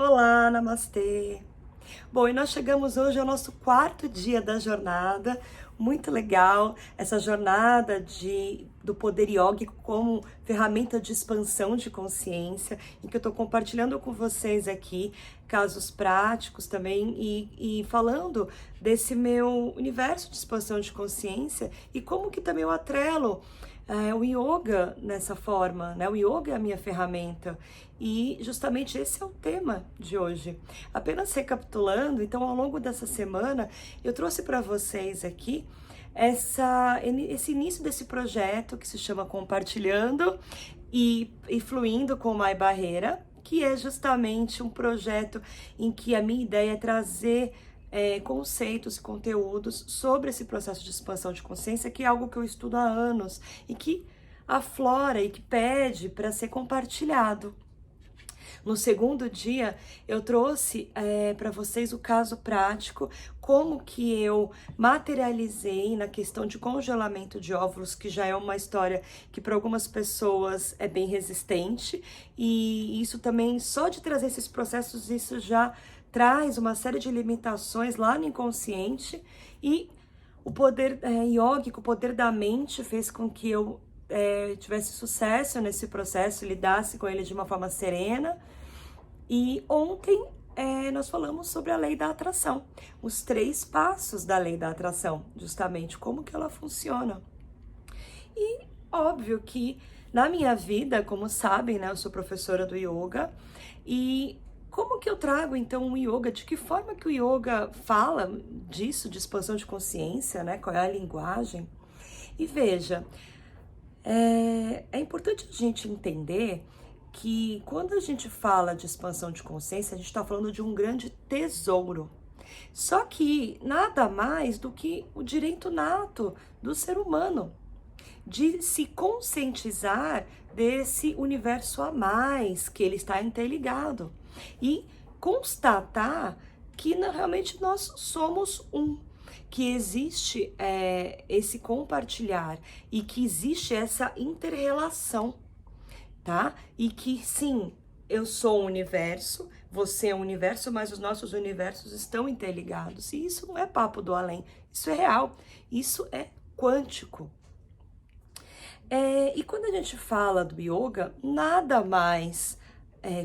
Olá, namastê! Bom, e nós chegamos hoje ao nosso quarto dia da jornada, muito legal, essa jornada do poder yógico como ferramenta de expansão de consciência, em que eu estou compartilhando com vocês aqui casos práticos também e falando desse meu universo de expansão de consciência e como que também eu atrelo o yoga nessa forma, né? O yoga é a minha ferramenta e justamente esse é o tema de hoje. Apenas recapitulando, então ao longo dessa semana eu trouxe para vocês aqui esse início desse projeto que se chama Compartilhando e Fluindo com Mai Barreira, que é justamente um projeto em que a minha ideia é trazer conceitos e conteúdos sobre esse processo de expansão de consciência, que é algo que eu estudo há anos e que aflora e que pede para ser compartilhado. No segundo dia, eu trouxe para vocês o caso prático, como que eu materializei na questão de congelamento de óvulos, que já é uma história que para algumas pessoas é bem resistente, e isso também, só de trazer esses processos, isso já traz uma série de limitações lá no inconsciente, e o poder yógico, o poder da mente fez com que eu tivesse sucesso nesse processo, lidasse com ele de uma forma serena. E ontem nós falamos sobre a lei da atração, os 3 passos da lei da atração, justamente como que ela funciona. E óbvio que na minha vida, como sabem, né, eu sou professora do yoga, e como que eu trago então o yoga, de que forma que o yoga fala disso, de expansão de consciência, né, qual é a linguagem? E veja, é importante a gente entender que quando a gente fala de expansão de consciência, a gente está falando de um grande tesouro. Só que nada mais do que o direito nato do ser humano de se conscientizar desse universo a mais, que ele está interligado, e constatar que realmente nós somos um, que existe esse compartilhar e que existe essa inter-relação, tá? E que sim, eu sou o universo, você é o universo, mas os nossos universos estão interligados. E isso não é papo do além, isso é real, isso é quântico. E quando a gente fala do yoga, nada mais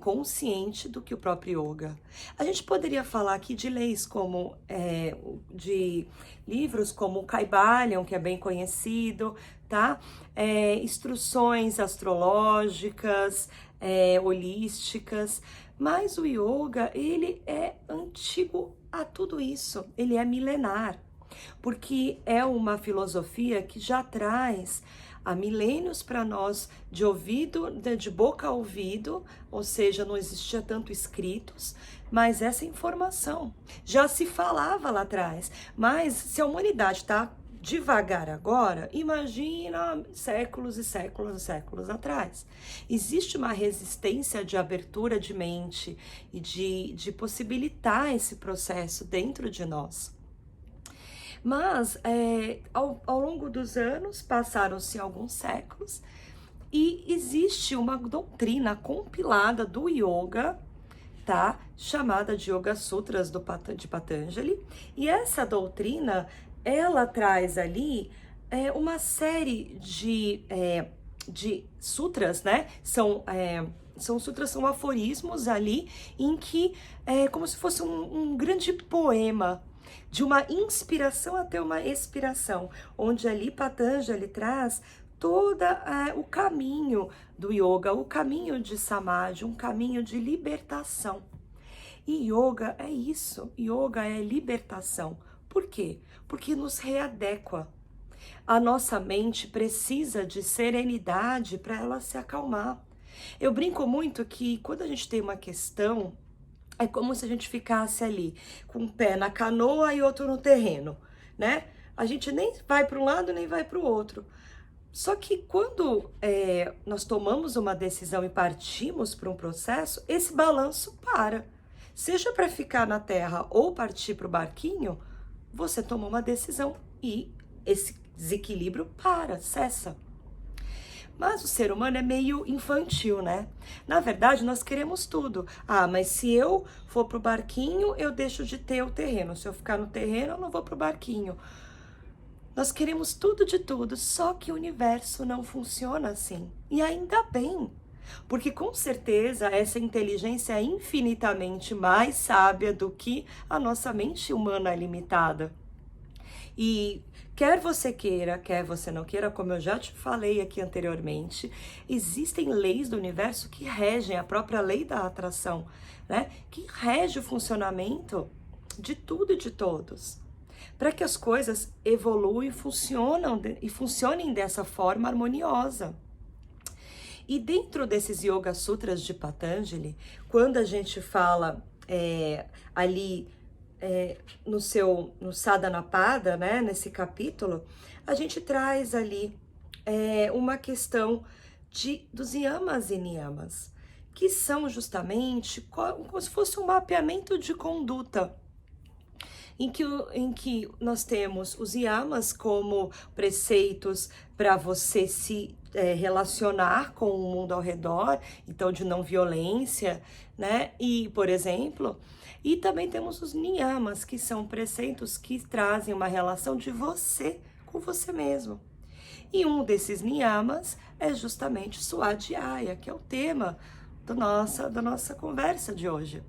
consciente do que o próprio yoga. A gente poderia falar aqui de leis como, de livros como o Kybalion, que é bem conhecido, tá? Instruções astrológicas, holísticas, mas o yoga, ele é antigo a tudo isso, ele é milenar, porque é uma filosofia que já traz há milênios para nós, de ouvido, de boca a ouvido, ou seja, não existia tanto escritos, mas essa informação já se falava lá atrás. Mas se a humanidade está devagar agora, imagina séculos e séculos e séculos atrás. Existe uma resistência de abertura de mente e de possibilitar esse processo dentro de nós. Mas ao longo dos anos, passaram-se alguns séculos, e existe uma doutrina compilada do yoga, tá? Chamada de Yoga Sutras de Patanjali, e essa doutrina, ela traz ali uma série de sutras, né? São sutras, são aforismos ali, em que como se fosse um grande poema, de uma inspiração até uma expiração, onde ali Patanjali traz todo o caminho do yoga, o caminho de samadhi, um caminho de libertação. E yoga é isso, yoga é libertação. Por quê? Porque nos readequa. A nossa mente precisa de serenidade para ela se acalmar. Eu brinco muito que quando a gente tem uma questão, é como se a gente ficasse ali com um pé na canoa e outro no terreno, né? A gente nem vai para um lado nem vai para o outro. Só que quando nós tomamos uma decisão e partimos para um processo, esse balanço para. Seja para ficar na terra ou partir para o barquinho, você tomou uma decisão e esse desequilíbrio cessa. Mas o ser humano é meio infantil, né? Na verdade, nós queremos tudo. Ah, mas se eu for pro barquinho, eu deixo de ter o terreno. Se eu ficar no terreno, eu não vou pro barquinho. Nós queremos tudo de tudo, só que o universo não funciona assim. E ainda bem, porque com certeza essa inteligência é infinitamente mais sábia do que a nossa mente humana limitada. E quer você queira, quer você não queira, como eu já te falei aqui anteriormente, existem leis do universo que regem a própria lei da atração, né? Que rege o funcionamento de tudo e de todos, para que as coisas evoluam e funcionem dessa forma harmoniosa. E dentro desses Yoga Sutras de Patanjali, quando a gente fala ali no Sadhanapada, né, nesse capítulo, a gente traz ali uma questão dos yamas e niyamas, que são justamente como se fosse um mapeamento de conduta, em que nós temos os yamas como preceitos para você se relacionar com o mundo ao redor, então de não violência, né? E, por exemplo, e também temos os niyamas, que são preceitos que trazem uma relação de você com você mesmo. E um desses niyamas é justamente Swadhyaya, que é o tema da nossa conversa de hoje.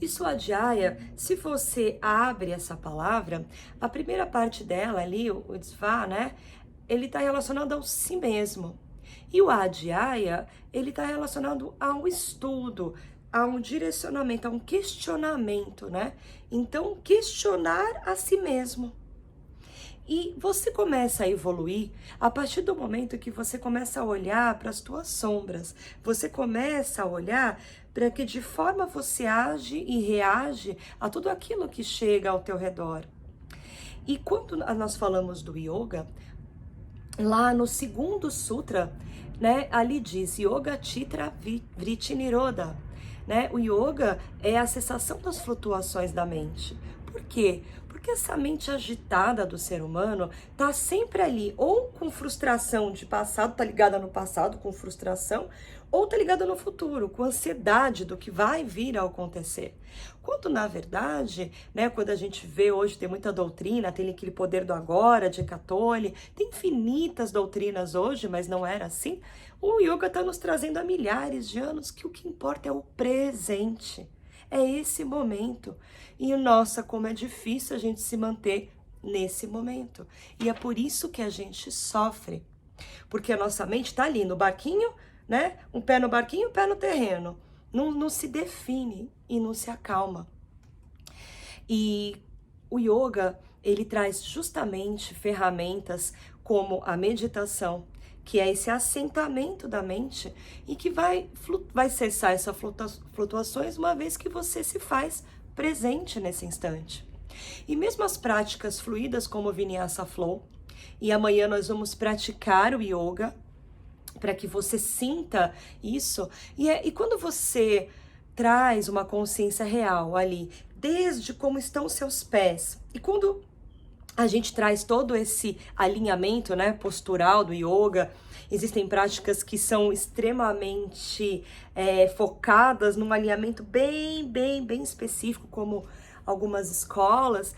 E Swadhyaya, se você abre essa palavra, a primeira parte dela ali, o Sva, né? Ele está relacionado ao si mesmo. E o Adhyaya, ele está relacionado ao estudo, a um direcionamento, a um questionamento, né? Então, questionar a si mesmo. E você começa a evoluir a partir do momento que você começa a olhar para as tuas sombras. Você começa a olhar para que de forma você age e reage a tudo aquilo que chega ao teu redor. E quando nós falamos do yoga, lá no segundo sutra, né, ali diz Yoga Chitra Vritti Nirodha, né? O yoga é a cessação das flutuações da mente. Por quê? Porque essa mente agitada do ser humano tá sempre ali, ou com frustração de passado, tá ligada no passado com frustração, ou tá ligada no futuro, com ansiedade do que vai vir a acontecer. Quando, na verdade, né, quando a gente vê hoje, tem muita doutrina, tem aquele poder do agora, de Eckhart Tolle, tem infinitas doutrinas hoje, mas não era assim. O yoga está nos trazendo há milhares de anos que o que importa é o presente. É esse momento. E nossa, como é difícil a gente se manter nesse momento. E é por isso que a gente sofre. Porque a nossa mente está ali no barquinho, né? Um pé no barquinho, um pé no terreno. Não se define e não se acalma. E o yoga, ele traz justamente ferramentas como a meditação, que é esse assentamento da mente e que vai cessar essas flutuações uma vez que você se faz presente nesse instante. E mesmo as práticas fluídas como o Vinyasa Flow, e amanhã nós vamos praticar o yoga para que você sinta isso. E quando você traz uma consciência real ali, desde como estão os seus pés, e quando a gente traz todo esse alinhamento, né, postural do yoga, existem práticas que são extremamente focadas num alinhamento bem específico, como algumas escolas.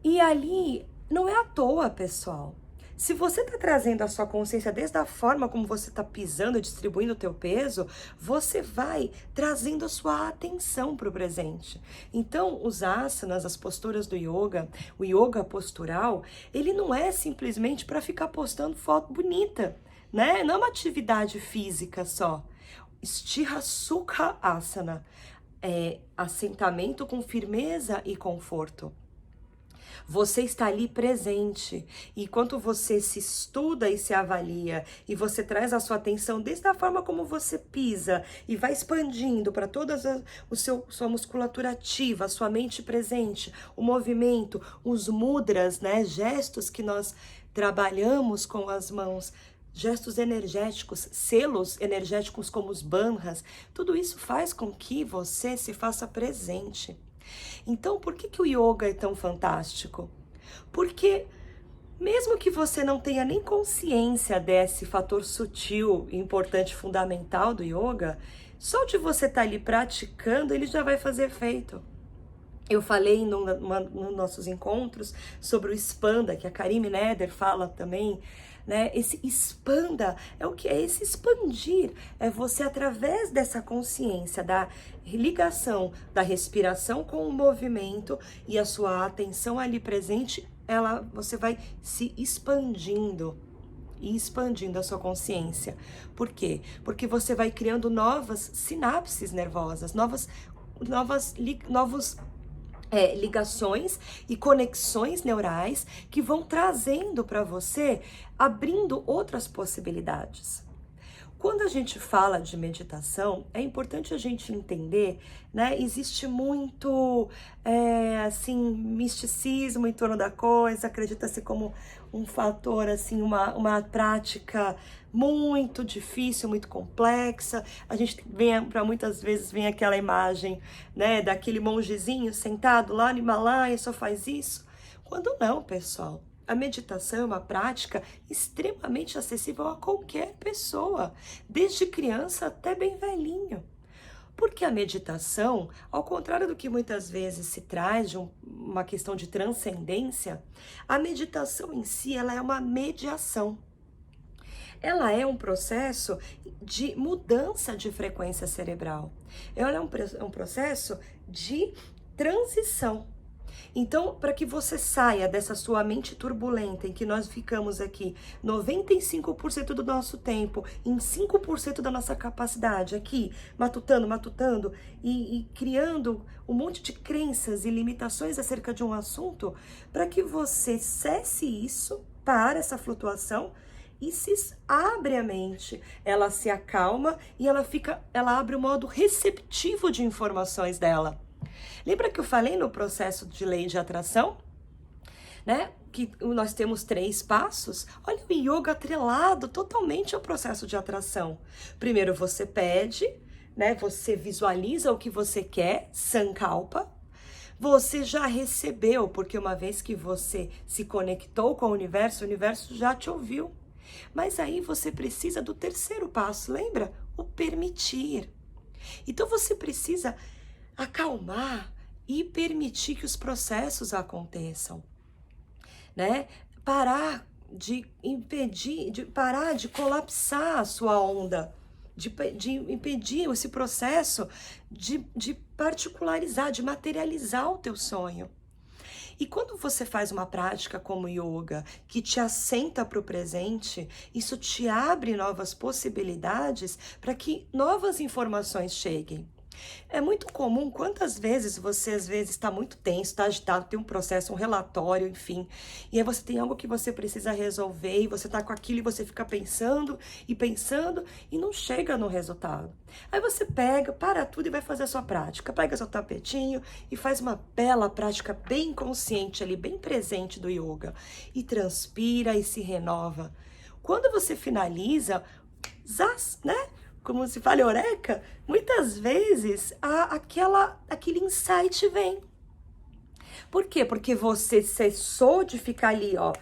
E ali não é à toa, pessoal. Se você está trazendo a sua consciência desde a forma como você está pisando, distribuindo o teu peso, você vai trazendo a sua atenção para o presente. Então, os asanas, as posturas do yoga, o yoga postural, ele não é simplesmente para ficar postando foto bonita, né? Não é uma atividade física só. Sthira Sukha Asana é assentamento com firmeza e conforto. Você está ali presente, e enquanto você se estuda e se avalia, e você traz a sua atenção desde a forma como você pisa, e vai expandindo para toda sua musculatura ativa, a sua mente presente, o movimento, os mudras, né, gestos que nós trabalhamos com as mãos, gestos energéticos, selos energéticos como os bandhas, tudo isso faz com que você se faça presente. Então, por que o yoga é tão fantástico? Porque Mesmo que você não tenha nem consciência desse fator sutil, importante, fundamental do yoga, só de você estar ali praticando, ele já vai fazer efeito. Eu falei nos nossos encontros sobre o expanda, que a Karime Neder fala também, né? Esse expanda é o que? É esse expandir. É você, através dessa consciência, da ligação da respiração com o movimento e a sua atenção ali presente, você vai se expandindo e expandindo a sua consciência. Por quê? Porque você vai criando novas sinapses nervosas, novos ligações e conexões neurais que vão trazendo para você, abrindo outras possibilidades. Quando a gente fala de meditação, é importante a gente entender, né? Existe muito, assim, misticismo em torno da coisa, acredita-se como um fator, assim, uma prática muito difícil, muito complexa. A gente para muitas vezes vem aquela imagem, né, daquele mongezinho sentado lá no Himalaia, só faz isso. Quando não, pessoal. A meditação é uma prática extremamente acessível a qualquer pessoa, desde criança até bem velhinho. Porque a meditação, ao contrário do que muitas vezes se traz de uma questão de transcendência, a meditação em si, ela é uma mediação. Ela é um processo de mudança de frequência cerebral. Ela é um processo de transição. Então, para que você saia dessa sua mente turbulenta, em que nós ficamos aqui 95% do nosso tempo, em 5% da nossa capacidade, aqui, matutando, e criando um monte de crenças e limitações acerca de um assunto, para que você cesse isso, para essa flutuação, e se abre a mente, ela se acalma e ela abre o modo receptivo de informações dela. Lembra que eu falei no processo de lei de atração, né? Que nós temos 3 passos? Olha o yoga atrelado totalmente ao processo de atração. Primeiro você pede, né? Você visualiza o que você quer, sankalpa. Você já recebeu, porque uma vez que você se conectou com o universo já te ouviu. Mas aí você precisa do 3º passo, lembra? O permitir. Então você precisa acalmar e permitir que os processos aconteçam, né? Parar de impedir, parar de colapsar a sua onda, de impedir esse processo de particularizar, de materializar o teu sonho. E quando você faz uma prática como yoga, que te assenta para o presente, isso te abre novas possibilidades para que novas informações cheguem. É muito comum, quantas vezes você às vezes está muito tenso, está agitado, tem um processo, um relatório, enfim, e aí você tem algo que você precisa resolver, e você está com aquilo e você fica pensando e não chega no resultado. Aí você para tudo e vai fazer a sua prática, pega seu tapetinho e faz uma bela prática bem consciente ali, bem presente do yoga, e transpira e se renova. Quando você finaliza, né? Como se fala eureka, muitas vezes aquele insight vem. Por quê? Porque você cessou de ficar ali, ó,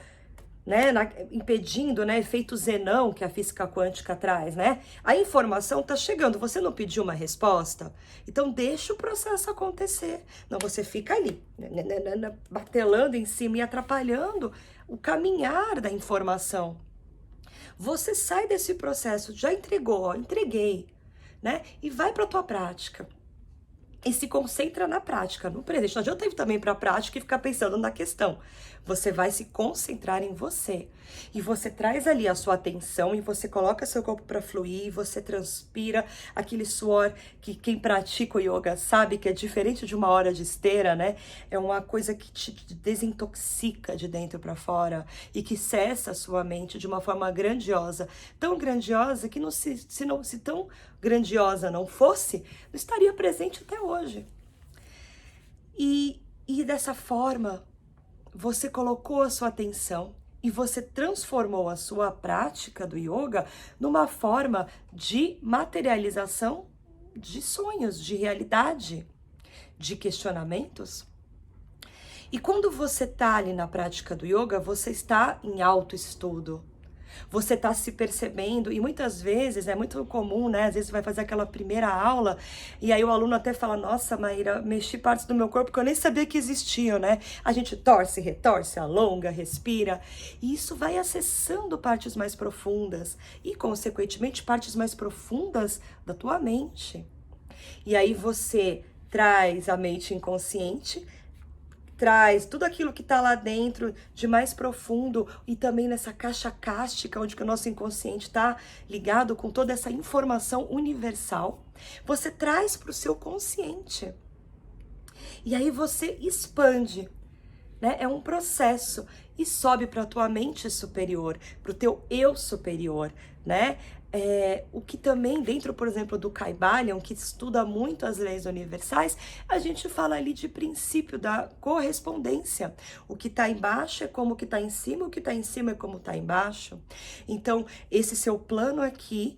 né, impedindo, né, efeito Zenão que a física quântica traz, né? A informação tá chegando, você não pediu uma resposta? Então deixa o processo acontecer. Não, você fica ali, né, batelando em cima e atrapalhando o caminhar da informação. Você sai desse processo, já entregou, ó, entreguei, né? E vai para a tua prática. E se concentra na prática, no presente. Não adianta ir também para a prática e ficar pensando na questão. Você vai se concentrar em você. E você traz ali a sua atenção e você coloca seu corpo para fluir, você transpira aquele suor que quem pratica o yoga sabe que é diferente de uma hora de esteira, né? É uma coisa que te desintoxica de dentro para fora e que cessa a sua mente de uma forma grandiosa. Tão grandiosa que se tão grandiosa não fosse, não estaria presente até hoje. E dessa forma, você colocou a sua atenção e você transformou a sua prática do yoga numa forma de materialização de sonhos, de realidade, de questionamentos. E quando você tá ali na prática do yoga, você está em autoestudo. Você está se percebendo, e muitas vezes é muito comum, né? Às vezes você vai fazer aquela primeira aula, e aí o aluno até fala, nossa, Maíra, mexi partes do meu corpo que eu nem sabia que existiam, né? A gente torce, retorce, alonga, respira, e isso vai acessando partes mais profundas, e consequentemente partes mais profundas da tua mente. E aí você traz a mente inconsciente, traz tudo aquilo que está lá dentro de mais profundo e também nessa caixa cástica, onde que o nosso inconsciente está ligado com toda essa informação universal, você traz para o seu consciente. E aí você expande, né? É um processo e sobe para a tua mente superior, para o teu eu superior, né? O que também dentro, por exemplo, do Kybalion, que estuda muito as leis universais, a gente fala ali de princípio da correspondência. O que está embaixo é como o que está em cima, o que está em cima é como está embaixo. Então, esse seu plano aqui,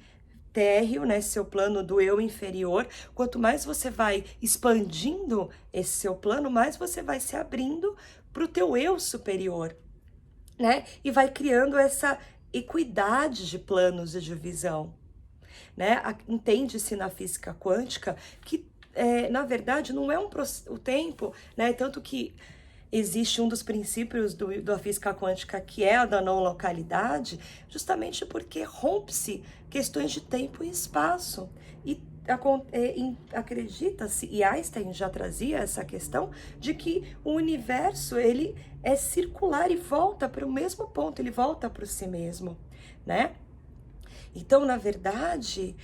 térreo, né, seu plano do eu inferior, quanto mais você vai expandindo esse seu plano, mais você vai se abrindo para o teu eu superior, né? E vai criando essa equidade de planos e de visão, né? Entende-se na física quântica que, na verdade, não é o tempo, né? Tanto que existe um dos princípios da física quântica que é a da não localidade, justamente porque rompe-se questões de tempo e espaço. E acredita-se, e Einstein já trazia essa questão, de que o universo ele é circular e volta para o mesmo ponto, ele volta para si mesmo, né? Então, na verdade,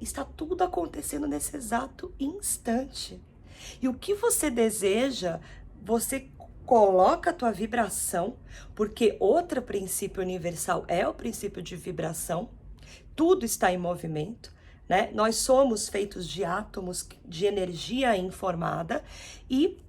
está tudo acontecendo nesse exato instante. E o que você deseja, você coloca a tua vibração, porque outro princípio universal é o princípio de vibração, tudo está em movimento, né? Nós somos feitos de átomos de energia informada e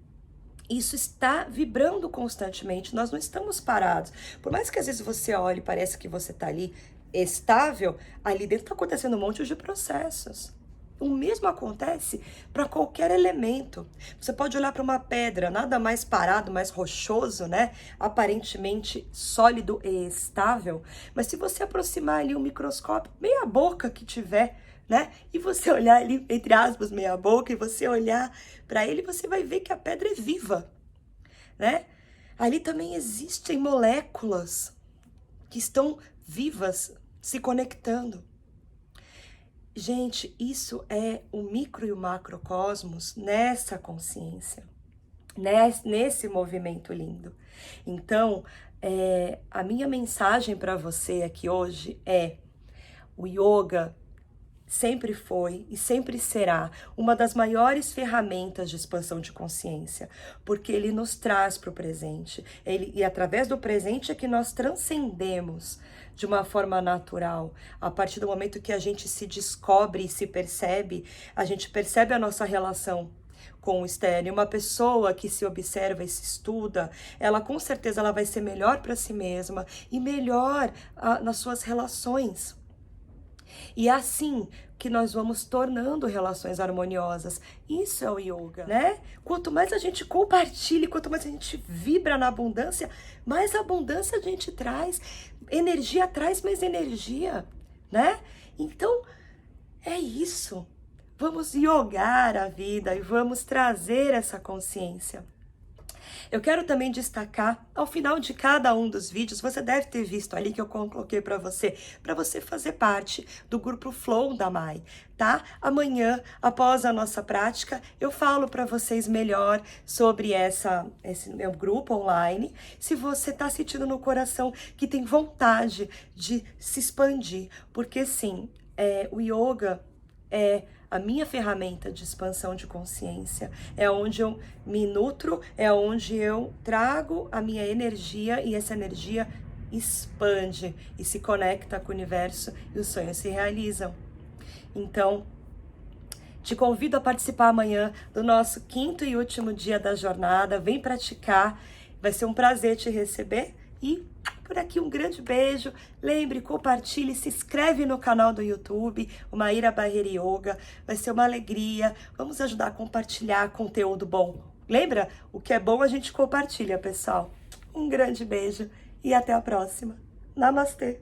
isso está vibrando constantemente, nós não estamos parados. Por mais que às vezes você olhe e parece que você está ali estável, ali dentro está acontecendo um monte de processos. O mesmo acontece para qualquer elemento. Você pode olhar para uma pedra, nada mais parado, mais rochoso, né? Aparentemente sólido e estável. Mas se você aproximar ali um microscópio, meia boca que tiver, né? E você olhar ali, entre aspas, meia boca, e você olhar para ele, você vai ver que a pedra é viva, né? Ali também existem moléculas que estão vivas, se conectando. Gente, isso é o micro e o macrocosmos nessa consciência, nesse movimento lindo. Então, a minha mensagem para você aqui hoje é: o yoga sempre foi e sempre será uma das maiores ferramentas de expansão de consciência, porque ele nos traz para o presente, e através do presente é que nós transcendemos de uma forma natural. A partir do momento que a gente se descobre e se percebe, a gente percebe a nossa relação com o externo. E uma pessoa que se observa e se estuda, ela com certeza ela vai ser melhor para si mesma e melhor nas suas relações. E é assim que nós vamos tornando relações harmoniosas. Isso é o yoga, né? Quanto mais a gente compartilha, quanto mais a gente vibra na abundância, mais abundância a gente traz. Energia traz mais energia, né? Então, é isso. Vamos yogar a vida e vamos trazer essa consciência. Eu quero também destacar, ao final de cada um dos vídeos, você deve ter visto ali que eu coloquei para você fazer parte do grupo Flow da Mai, tá? Amanhã, após a nossa prática, eu falo para vocês melhor sobre esse meu grupo online. Se você tá sentindo no coração que tem vontade de se expandir, porque sim, o yoga é a minha ferramenta de expansão de consciência, é onde eu me nutro, é onde eu trago a minha energia e essa energia expande e se conecta com o universo e os sonhos se realizam. Então, te convido a participar amanhã do nosso 5º e último dia da jornada. Vem praticar, vai ser um prazer te receber e por aqui um grande beijo, lembre, compartilhe, se inscreve no canal do YouTube, o Maíra Barreira Yoga, vai ser uma alegria, vamos ajudar a compartilhar conteúdo bom. Lembra? O que é bom a gente compartilha, pessoal. Um grande beijo e até a próxima. Namastê!